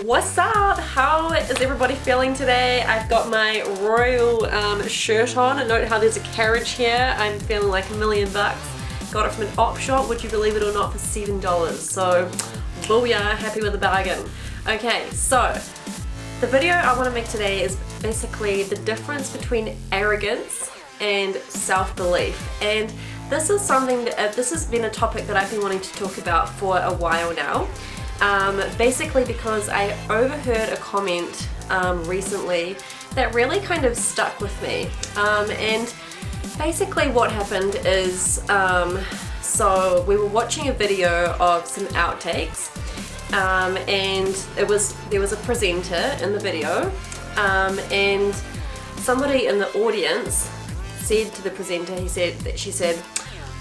What's up? How is everybody feeling today? I've got my royal shirt on, and note how there's a carriage here. I'm feeling like $1 million bucks. Got it from an op shop, would you believe it or not, for $7. So booyah, happy with the bargain. Okay, so the video I want to make today is basically the difference between arrogance and self-belief. And this is something that this has been a topic that I've been wanting to talk about for a while now. Basically because I overheard a comment recently that really kind of stuck with me. And basically what happened is, so we were watching a video of some outtakes, and there was a presenter in the video, and somebody in the audience said to the presenter, she said,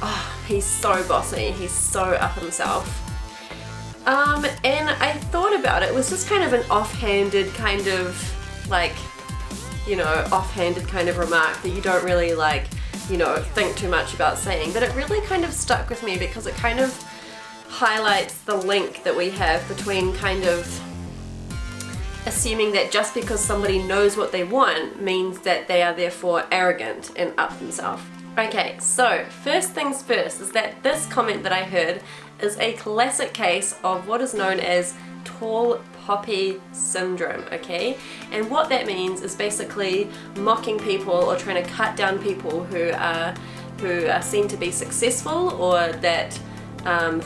"Oh, he's so bossy, he's so up himself." And I thought about it. It was just kind of an offhanded kind of offhanded kind of remark that you don't really think too much about saying, but it really kind of stuck with me because it kind of highlights the link that we have between kind of assuming that just because somebody knows what they want means that they are therefore arrogant and up themselves. Okay, so first things first is that this comment that I heard is a classic case of what is known as tall poppy syndrome, okay? And what that means is basically mocking people or trying to cut down people who are seen to be successful or that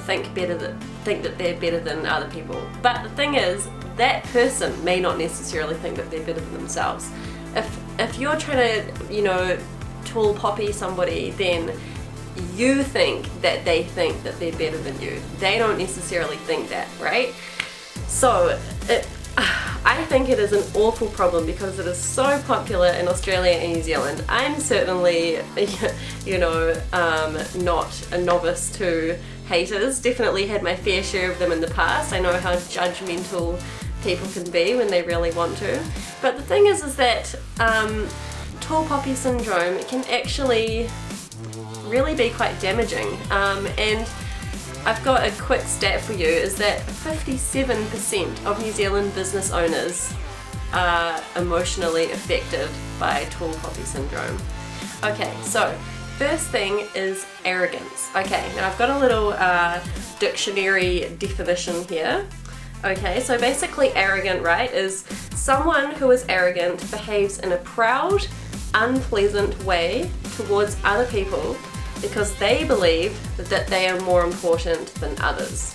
think that they're better than other people. But the thing is, that person may not necessarily think that they're better than themselves. If you're trying to, tall poppy somebody, then you think that they think that they're better than you. They don't necessarily think that, right? So I think it is an awful problem because it is so popular in Australia and New Zealand. I'm certainly, not a novice to haters. Definitely had my fair share of them in the past. I know how judgmental people can be when they really want to. But the thing is that tall poppy syndrome can actually really be quite damaging, and I've got a quick stat for you, is that 57% of New Zealand business owners are emotionally affected by tall poppy syndrome. Okay, so first thing is arrogance. Okay, now I've got a little dictionary definition here. Okay, so basically arrogant, right, is someone who is arrogant behaves in a proud, unpleasant way towards other people because they believe that they are more important than others.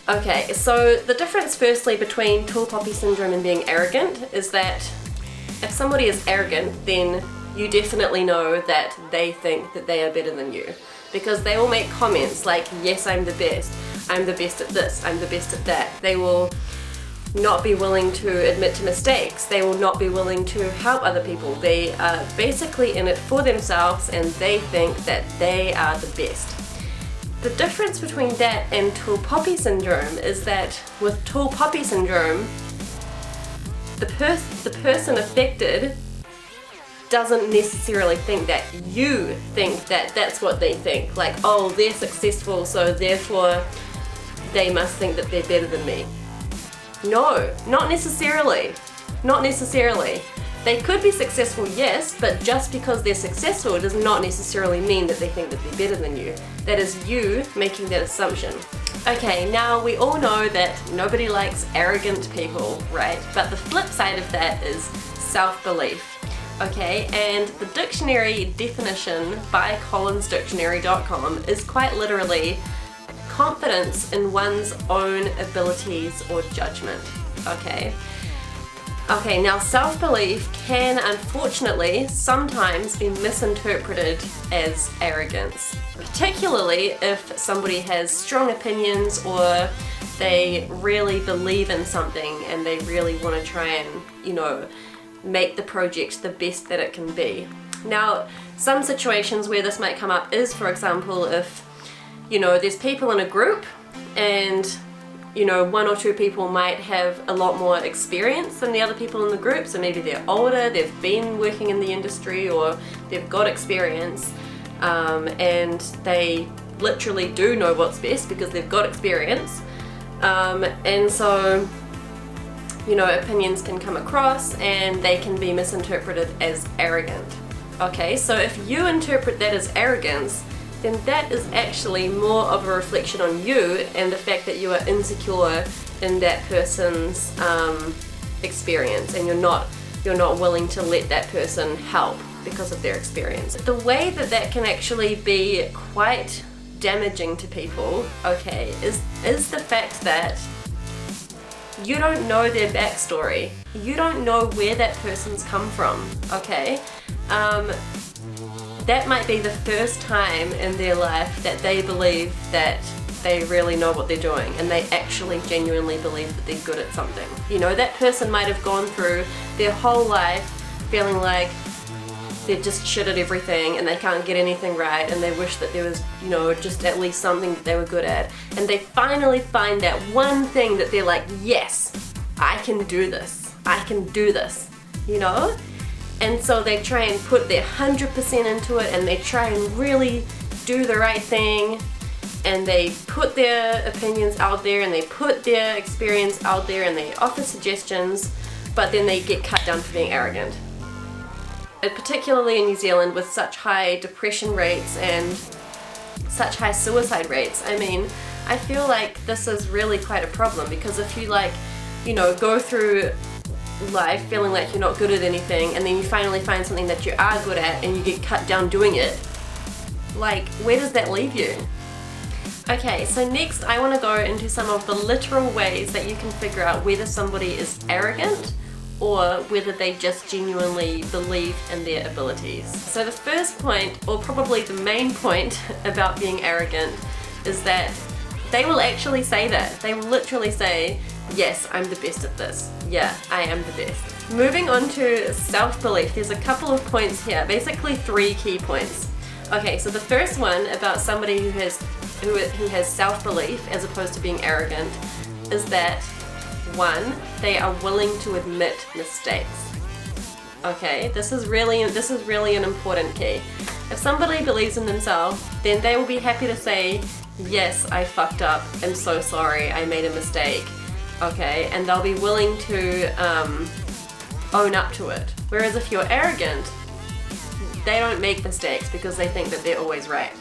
Okay, so the difference firstly between tall poppy syndrome and being arrogant is that if somebody is arrogant, then you definitely know that they think that they are better than you, because they will make comments like, yes, I'm the best at this, I'm the best at that. They will not be willing to admit to mistakes. They will not be willing to help other people. They are basically in it for themselves and they think that they are the best. The difference between that and tall poppy syndrome is that with tall poppy syndrome, the person affected doesn't necessarily think that. You think that that's what they think. Like, oh, they're successful, so therefore they must think that they're better than me. No, not necessarily. Not necessarily. They could be successful, yes, but just because they're successful does not necessarily mean that they think that they're better than you. That is you making that assumption. Okay, now we all know that nobody likes arrogant people, right? But the flip side of that is self-belief. Okay, and the dictionary definition by collinsdictionary.com is quite literally confidence in one's own abilities or judgment. Okay, now self-belief can unfortunately sometimes be misinterpreted as arrogance, particularly if somebody has strong opinions or they really believe in something and they really want to try and, make the project the best that it can be. Now, some situations where this might come up is, for example, if there's people in a group and one or two people might have a lot more experience than the other people in the group, so maybe they're older, they've been working in the industry, or they've got experience, and they literally do know what's best because they've got experience, and so opinions can come across and they can be misinterpreted as arrogant. Okay, so if you interpret that as arrogance, then that is actually more of a reflection on you and the fact that you are insecure in that person's experience, and you're not willing to let that person help because of their experience. The way that can actually be quite damaging to people, okay, is the fact that you don't know their backstory. You don't know where that person's come from, okay? That might be the first time in their life that they believe that they really know what they're doing and they actually genuinely believe that they're good at something. That person might have gone through their whole life feeling like they're just shit at everything and they can't get anything right, and they wish that there was, just at least something that they were good at, and they finally find that one thing that they're like, yes, I can do this, And so they try and put their 100% into it, and they try and really do the right thing, and they put their opinions out there and they put their experience out there and they offer suggestions, but then they get cut down for being arrogant. Particularly in New Zealand with such high depression rates and such high suicide rates, I feel like this is really quite a problem, because if you go through life feeling like you're not good at anything, and then you finally find something that you are good at and you get cut down doing it, where does that leave you? Okay, so next I want to go into some of the literal ways that you can figure out whether somebody is arrogant or whether they just genuinely believe in their abilities. So the first point, or probably the main point about being arrogant, is that they will actually say that. They will literally say, yes, I'm the best at this. Yeah, I am the best. Moving on to self-belief, there's a couple of points here, basically 3 key points. Okay, so the first one about somebody who has self-belief as opposed to being arrogant is that 1, they are willing to admit mistakes. Okay, this is really an important key. If somebody believes in themselves, then they will be happy to say, yes, I fucked up, I'm so sorry, I made a mistake. Okay, and they'll be willing to own up to it. Whereas if you're arrogant, they don't make mistakes because they think that they're always right.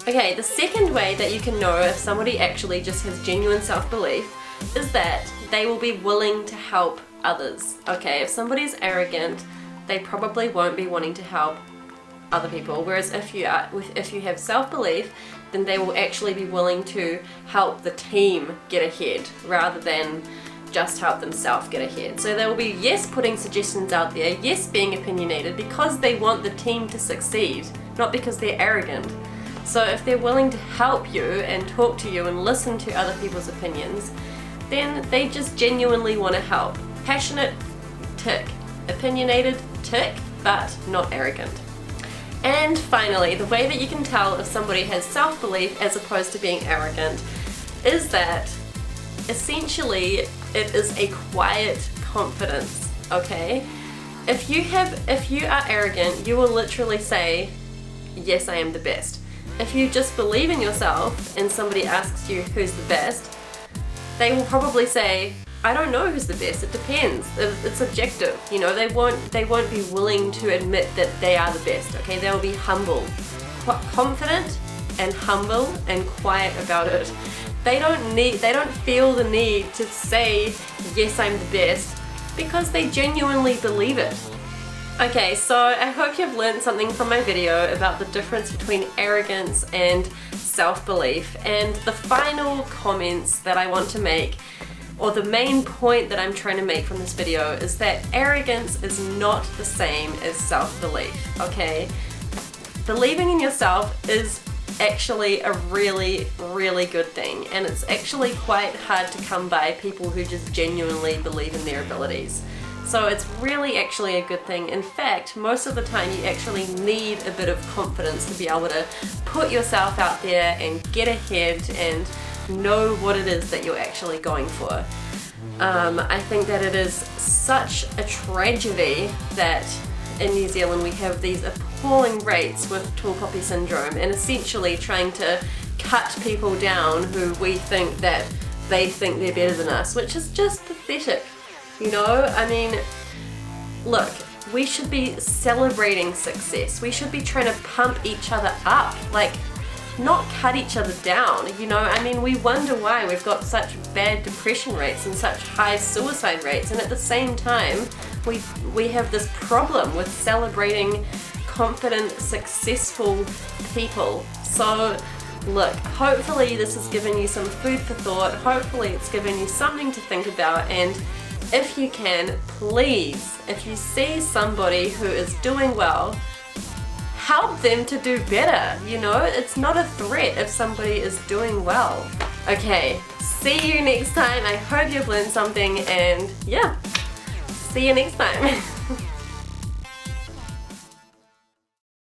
Okay, the second way that you can know if somebody actually just has genuine self-belief is that they will be willing to help others. Okay, if somebody's arrogant, they probably won't be wanting to help other people. Whereas if you have self-belief, then they will actually be willing to help the team get ahead rather than just help themselves get ahead. So they will be, yes, putting suggestions out there, yes, being opinionated because they want the team to succeed, not because they're arrogant. So if they're willing to help you and talk to you and listen to other people's opinions, then they just genuinely want to help. Passionate, tick. Opinionated, tick, but not arrogant. And finally, the way that you can tell if somebody has self-belief as opposed to being arrogant is that essentially it is a quiet confidence, okay? If you are arrogant, you will literally say, yes, I am the best. If you just believe in yourself and somebody asks you who's the best, they will probably say, I don't know who's the best, it depends, it's subjective. They won't be willing to admit that they are the best, okay? They will be humble, confident and humble and quiet about it. They don't feel the need to say, yes, I'm the best, because they genuinely believe it. Okay, so I hope you've learned something from my video about the difference between arrogance and self-belief. And the final comments that I want to make, or the main point that I'm trying to make from this video, is that arrogance is not the same as self-belief, okay? Believing in yourself is actually a really, really good thing, and it's actually quite hard to come by people who just genuinely believe in their abilities. So it's really actually a good thing. In fact, most of the time you actually need a bit of confidence to be able to put yourself out there and get ahead and know what it is that you're actually going for. I think that it is such a tragedy that in New Zealand we have these appalling rates with tall poppy syndrome, and essentially trying to cut people down who we think that they think they're better than us, which is just pathetic. You know, I mean, look, we should be celebrating success. We should be trying to pump each other up, like not cut each other down, you know. I mean, we wonder why we've got such bad depression rates and such high suicide rates, and at the same time we have this problem with celebrating confident, successful people. So look, hopefully this has given you some food for thought. Hopefully it's given you something to think about, and if you can, please, if you see somebody who is doing well, help them to do better. You know, it's not a threat if somebody is doing well. Okay, see you next time. I hope you've learned something, and yeah, see you next time.